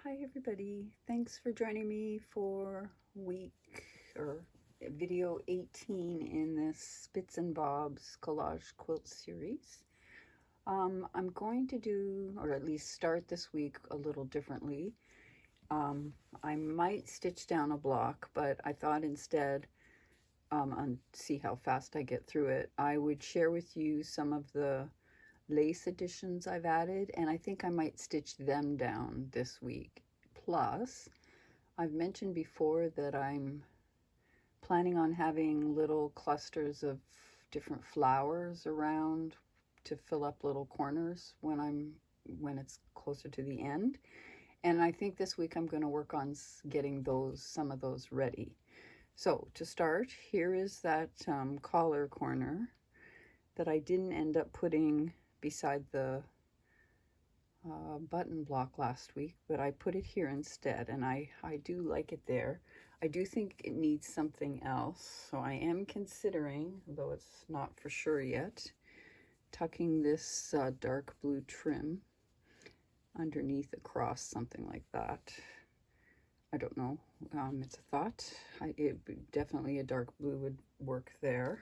Hi everybody, thanks for joining me for week or video 18 in this Spits and Bobs collage quilt series. I'm going to do, or at least start this week a little differently. I might stitch down a block, but I thought instead, and see how fast I get through it, I would share with you some of the lace additions I've added, and I think I might stitch them down this week. Plus, I've mentioned before that I'm planning on having little clusters of different flowers around to fill up little corners when it's closer to the end. And I think this week I'm going to work on getting some of those ready. So to start, here is that collar corner that I didn't end up putting beside the button block last week, but I put it here instead, and I do like it there. I do think it needs something else, so I am considering, though it's not for sure yet, tucking this dark blue trim underneath across, something like that. I don't know. It's a thought. Definitely a dark blue would work there.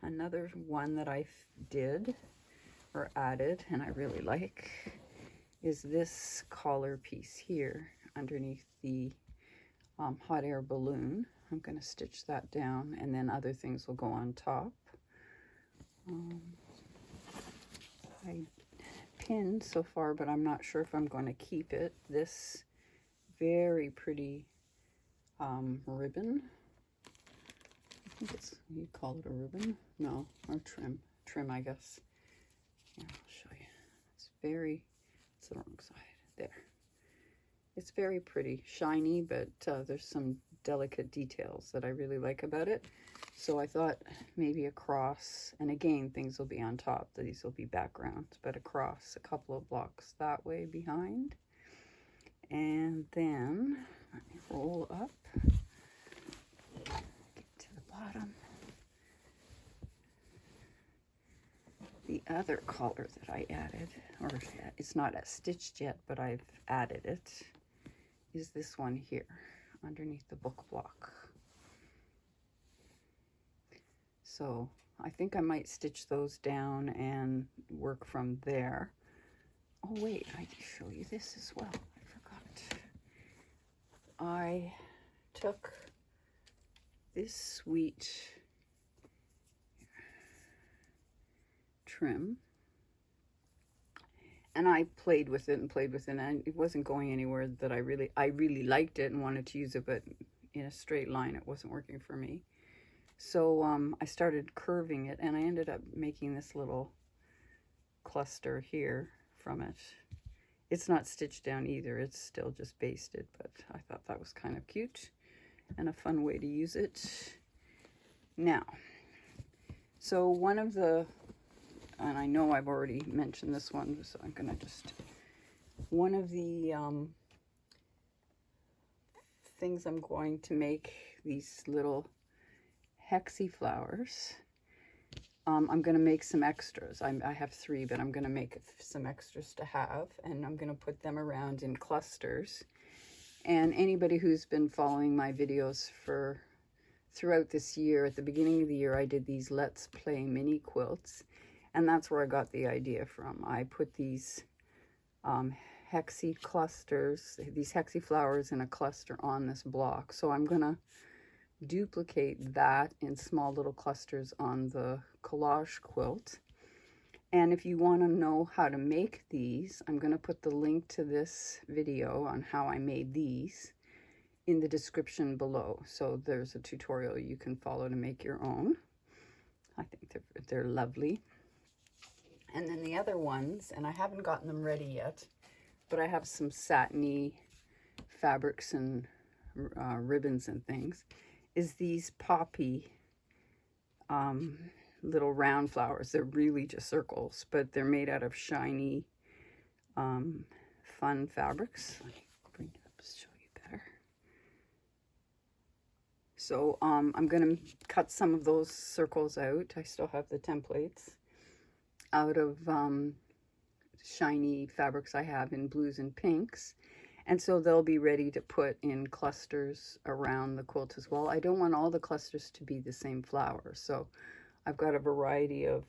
Another one that I did or added, and I really like, is this collar piece here underneath the hot air balloon. I'm going to stitch that down, and then other things will go on top. I pinned so far, but I'm not sure if I'm going to keep it. This very pretty ribbon. I think you'd call it a ribbon? No, or trim, I guess. Here, I'll show you. It's the wrong side. There. It's very pretty, shiny, but there's some delicate details that I really like about it. So I thought maybe across, and again, things will be on top. These will be backgrounds, but across a couple of blocks that way behind. And then, let me roll up, get to the bottom. The other collar that I added, or it's not stitched yet, but I've added it, is this one here underneath the book block. So I think I might stitch those down and work from there. Oh wait, I can show you this as well. I forgot. I took this sweet trim, and I played with it, and it wasn't going anywhere that I really liked it and wanted to use it, but in a straight line it wasn't working for me. So I started curving it, and I ended up making this little cluster here from it. It's not stitched down either, it's still just basted, but I thought that was kind of cute and a fun way to use it. Now, so one of the, and I know I've already mentioned this one, so I'm gonna one of the things I'm going to make, these little Hexie Flowers. I'm gonna make some extras. I have 3, but I'm gonna make some extras to have, and I'm gonna put them around in clusters. And anybody who's been following my videos throughout this year, at the beginning of the year, I did these Let's Play mini quilts. And that's where I got the idea from. I put these Hexie clusters, these Hexie flowers in a cluster on this block. So I'm gonna duplicate that in small little clusters on the collage quilt. And if you want to know how to make these, I'm going to put the link to this video on how I made these in the description below. So there's a tutorial you can follow to make your own. I think they're lovely. And then the other ones, and I haven't gotten them ready yet, but I have some satiny fabrics and ribbons and things, is these poppy little round flowers. They're really just circles, but they're made out of shiny, fun fabrics. Let me bring it up to show you better. So I'm going to cut some of those circles out. I still have the templates out of shiny fabrics I have in blues and pinks. And so they'll be ready to put in clusters around the quilt as well. I don't want all the clusters to be the same flower, so I've got a variety of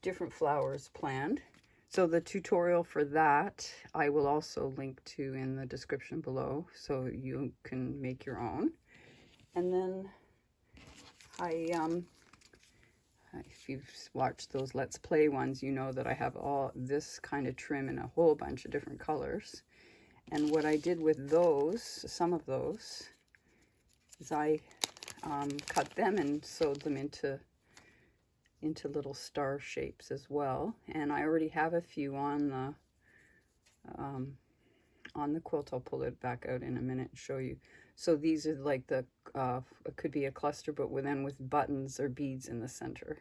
different flowers planned. So the tutorial for that I will also link to in the description below, so you can make your own. And then if you've watched those Let's Play ones, you know that I have all this kind of trim in a whole bunch of different colors. And what I did with those, some of those, is I cut them and sewed them into little star shapes as well. And I already have a few on the quilt. I'll pull it back out in a minute and show you. So these are like the, it could be a cluster, but then with buttons or beads in the center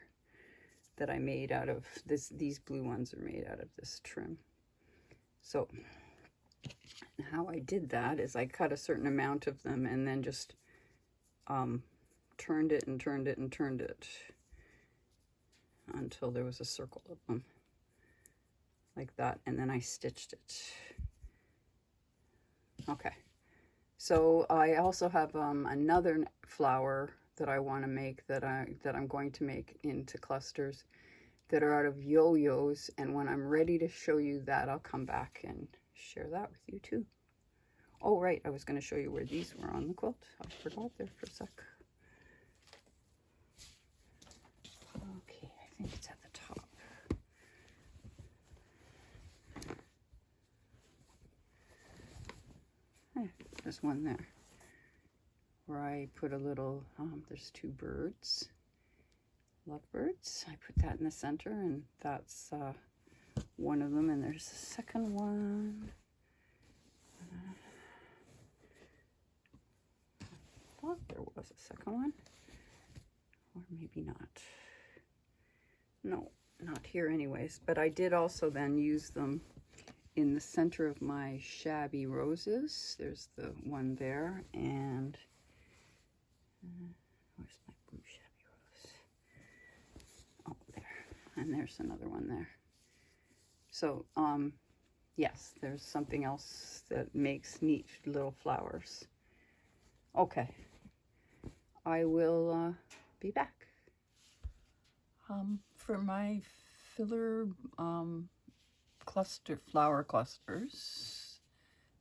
that I made out of this. These blue ones are made out of this trim. So how I did that is I cut a certain amount of them and then just turned it and turned it and turned it until there was a circle of them like that, and then I stitched it. Okay, so I also have another flower that I want to make that I'm going to make into clusters that are out of yo-yos, and when I'm ready to show you that, I'll come back and share that with you too. Oh right, I was going to show you where these were on the quilt. I forgot there for a sec. Okay, I think it's at the top. There's one there where I put a little, there's two birds, lovebirds. I put that in the center, and that's one of them, and there's a second one. I thought there was a second one, or maybe not. No, not here anyways, but I did also then use them in the center of my shabby roses. There's the one there, and where's my blue shabby rose? Oh, there. And there's another one there. So, yes, there's something else that makes neat little flowers. Okay, I will be back. For my filler flower clusters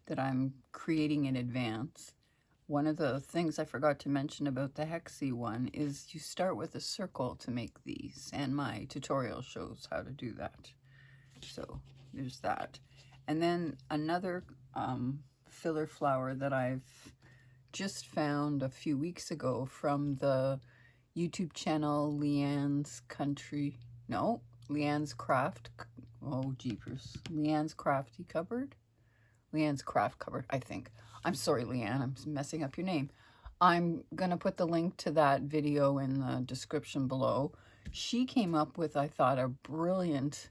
that I'm creating in advance, one of the things I forgot to mention about the Hexie one is you start with a circle to make these, and my tutorial shows how to do that. So there's that. And then another filler flower that I've just found a few weeks ago from the YouTube channel Leanne's Craft. Oh, jeepers. Leanne's Crafty Cupboard? Leanne's Craft Cupboard, I think. I'm sorry, Leanne, I'm messing up your name. I'm going to put the link to that video in the description below. She came up with, I thought, a brilliant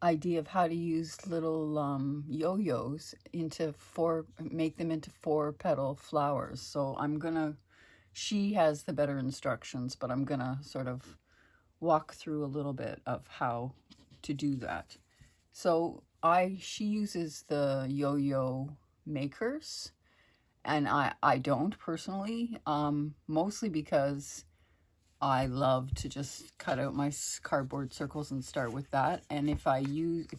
idea of how to use little yo-yos make them into 4-petal flowers. So she has the better instructions, but I'm gonna sort of walk through a little bit of how to do that. So she uses the yo-yo makers, and I don't personally, mostly because I love to just cut out my cardboard circles and start with that. And if I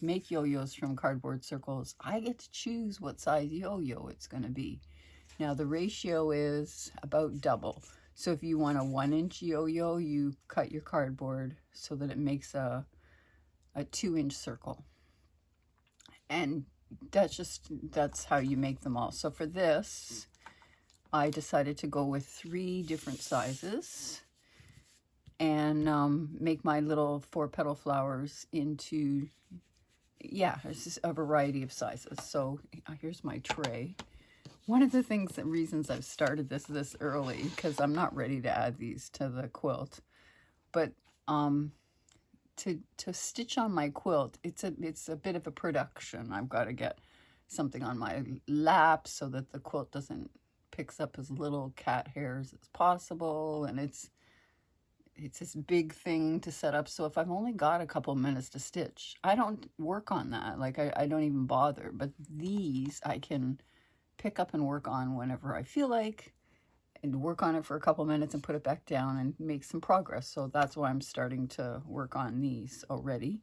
make yo-yos from cardboard circles, I get to choose what size yo-yo it's going to be. Now the ratio is about double. So if you want a 1-inch yo-yo, you cut your cardboard so that it makes a 2-inch circle. And that's how you make them all. So for this, I decided to go with 3 different sizes and make my little 4-petal flowers into, it's just a variety of sizes. So here's my tray. One of the reasons I've started this early, because I'm not ready to add these to the quilt, but to stitch on my quilt, it's a bit of a production. I've got to get something on my lap so that the quilt picks up as little cat hairs as possible, and it's this big thing to set up. So if I've only got a couple minutes to stitch, I don't work on that. Like I don't even bother. But these I can pick up and work on whenever I feel like, and work on it for a couple minutes and put it back down and make some progress. So that's why I'm starting to work on these already.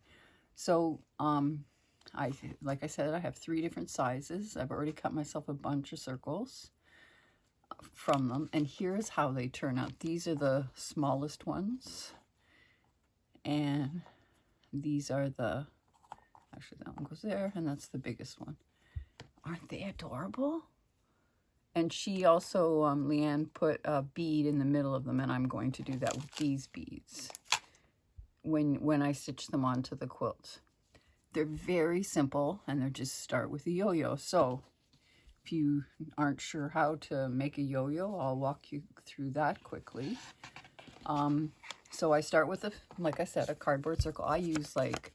So like I said, I have 3 different sizes. I've already cut myself a bunch of circles from them, and here's how they turn out. These are the smallest ones, and these are the, actually that one goes there, and that's the biggest one. Aren't they adorable? And she also, Leanne, put a bead in the middle of them, and I'm going to do that with these beads when I stitch them onto the quilt. They're very simple, and they're just start with a yo-yo. So if you aren't sure how to make a yo-yo, I'll walk you through that quickly. So I start with, like I said, a cardboard circle. I use like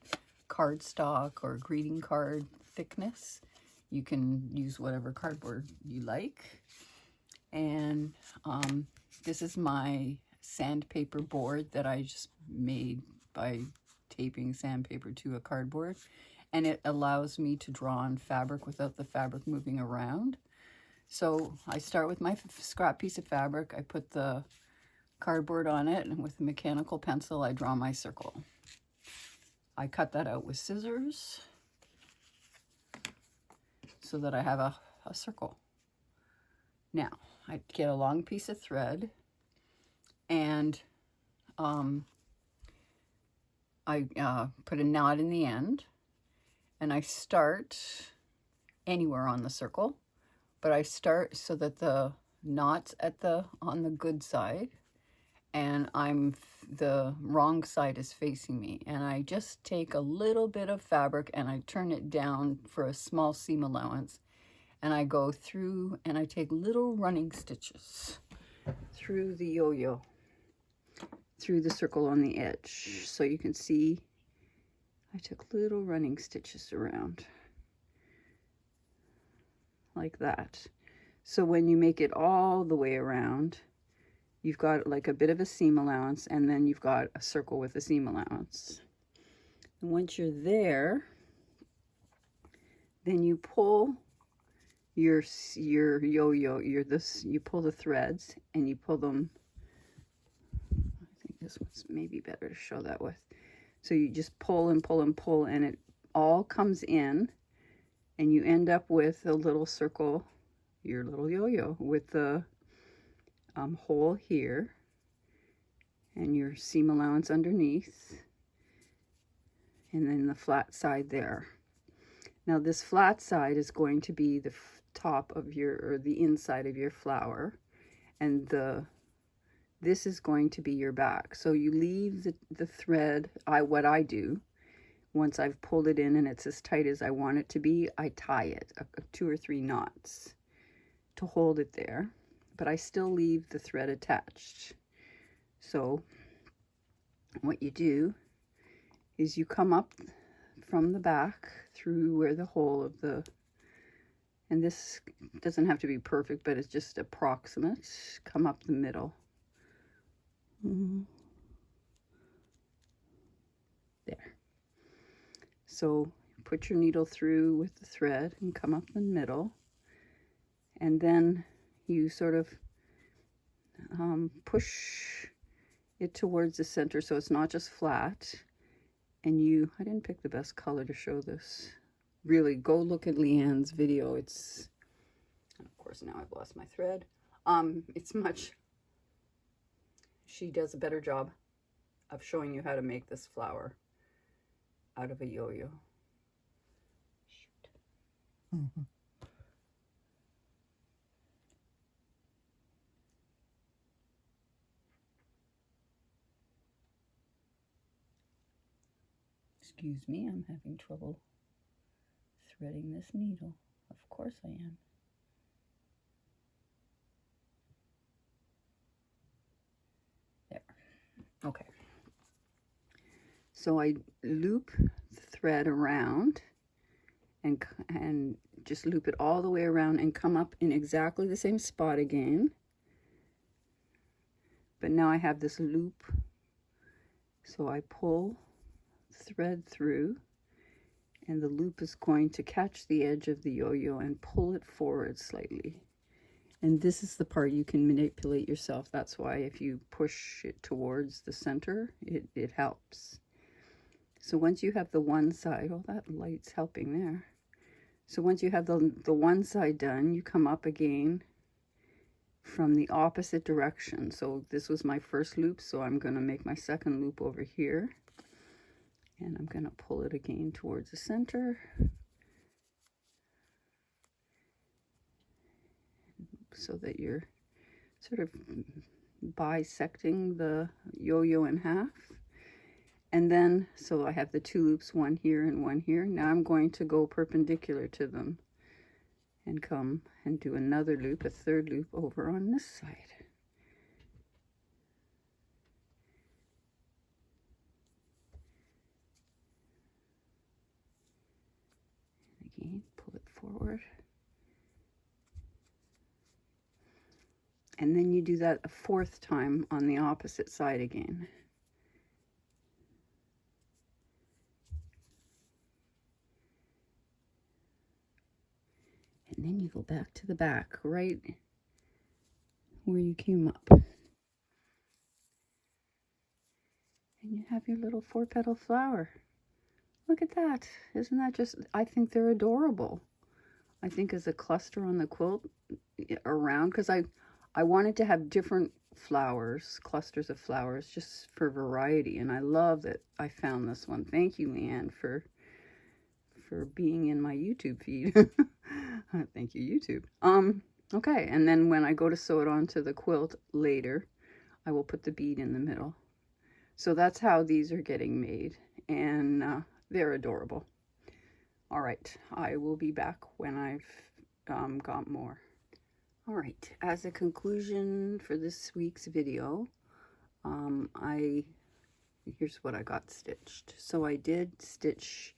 cardstock or greeting card thickness. You can use whatever cardboard you like. And this is my sandpaper board that I just made by taping sandpaper to a cardboard. And it allows me to draw on fabric without the fabric moving around. So I start with my scrap piece of fabric. I put the cardboard on it, and with a mechanical pencil, I draw my circle. I cut that out with scissors so that I have a circle. Now, I get a long piece of thread, and I put a knot in the end, and I start anywhere on the circle, but I start so that the knot's on the good side, and the wrong side is facing me. And I just take a little bit of fabric and I turn it down for a small seam allowance, and I go through and I take little running stitches through the yo-yo, through the circle on the edge. So you can see I took little running stitches around like that. So when you make it all the way around, you've got like a bit of a seam allowance, and then you've got a circle with a seam allowance. And once you're there, then you pull your yo-yo, you pull the threads and you pull them. I think this one's maybe better to show that with. So you just pull and pull and pull, and it all comes in, and you end up with a little circle, your little yo-yo, with the hole here and your seam allowance underneath, and then the flat side there. Now this flat side is going to be the top of or the inside of your flower, and this is going to be your back. So you leave the thread. What I do, once I've pulled it in and it's as tight as I want it to be, I tie it 2 or 3 knots to hold it there, but I still leave the thread attached. So what you do is you come up from the back through where the hole of and this doesn't have to be perfect, but it's just approximate, come up the middle. There. So put your needle through with the thread and come up the middle, and then you sort of push it towards the center so it's not just flat. And I didn't pick the best color to show this. Really, go look at Leanne's video. And of course now I've lost my thread. She does a better job of showing you how to make this flower out of a yo-yo. Shoot. Mm-hmm. Excuse me, I'm having trouble threading this needle. Of course I am. There. Okay. So I loop the thread around and just loop it all the way around and come up in exactly the same spot again. But now I have this loop So I pull thread through, and the loop is going to catch the edge of the yo-yo and pull it forward slightly. And this is the part you can manipulate yourself. That's why if you push it towards the center, it helps. So once you have the one side, oh, that light's helping there. So once you have the one side done, you come up again from the opposite direction. So this was my first loop, so I'm going to make my second loop over here. And I'm going to pull it again towards the center. So that you're sort of bisecting the yo-yo in half. And then, so I have the two loops, one here and one here. Now I'm going to go perpendicular to them and come and do another loop, a third loop over on this side. Again, pull it forward. And then you do that a fourth time on the opposite side again. And then you go back to the back, right where you came up. And you have your little 4-petal flower. Look at that. Isn't that just, I think they're adorable. I think as a cluster on the quilt around, because I wanted to have different flowers, clusters of flowers, just for variety. And I love that I found this one. Thank you, Leanne, for being in my YouTube feed. Thank you, YouTube. Okay, and then when I go to sew it onto the quilt later, I will put the bead in the middle. So that's how these are getting made, and they're adorable. All right, I will be back when I've got more. All right, as a conclusion for this week's video, here's what I got stitched. So I did stitch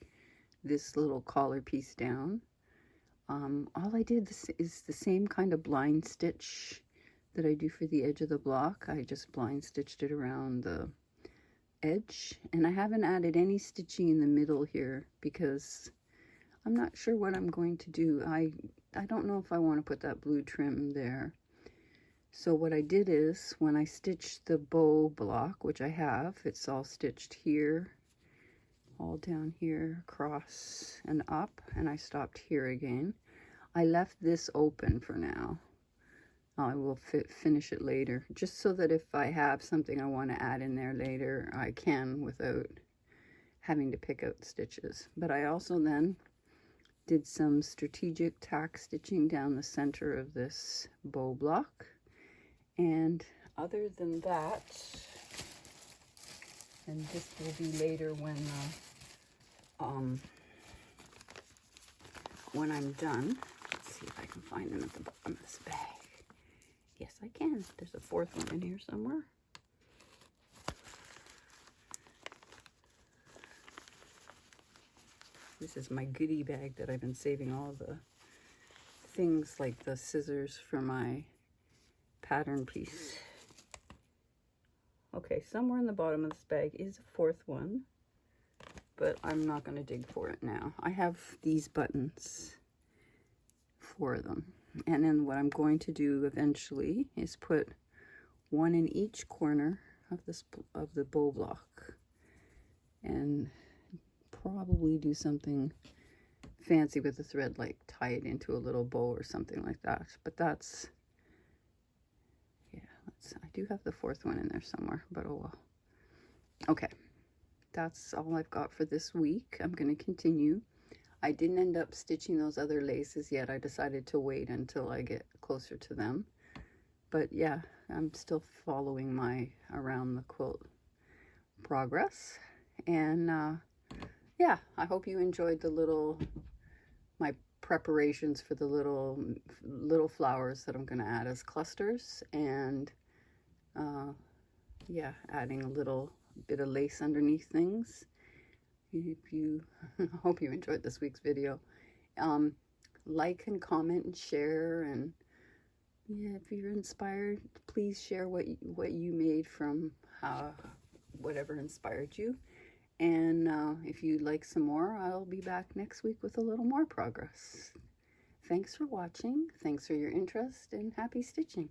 this little collar piece down. All I did is the same kind of blind stitch that I do for the edge of the block. I just blind stitched it around the edge, and I haven't added any stitching in the middle here because I'm not sure what I'm going to do. I don't know if I want to put that blue trim there. So what I did is, when I stitched the bow block, which I have, it's all stitched here, all down here, across and up, and I stopped here again. I left this open for now. I will finish it later, just so that if I have something I want to add in there later, I can without having to pick out stitches. But I also then did some strategic tack stitching down the center of this bow block. And other than that, and this will be later when I'm done. Let's see if I can find them at the bottom of this bag. Yes, I can. There's a fourth one in here somewhere. This is my goodie bag that I've been saving all the things like the scissors for my pattern piece. Okay, somewhere in the bottom of this bag is a fourth one, but I'm not going to dig for it now. I have these buttons for them. And then what I'm going to do eventually is put one in each corner of the bow block, and probably do something fancy with the thread, like tie it into a little bow or something like that. But that's, yeah, I do have the fourth one in there somewhere, but oh well. Okay, that's all I've got for this week. I'm going to continue. I didn't end up stitching those other laces yet. I decided to wait until I get closer to them. But yeah, I'm still following my around the quilt progress. And yeah, I hope you enjoyed my preparations for the little flowers that I'm going to add as clusters. And yeah, adding a little bit of lace underneath things. Hope you enjoyed this week's video. Like and comment and share, and yeah, if you're inspired, please share what you made from whatever inspired you. And if you'd like some more, I'll be back next week with a little more progress. Thanks for watching. Thanks for your interest, and happy stitching.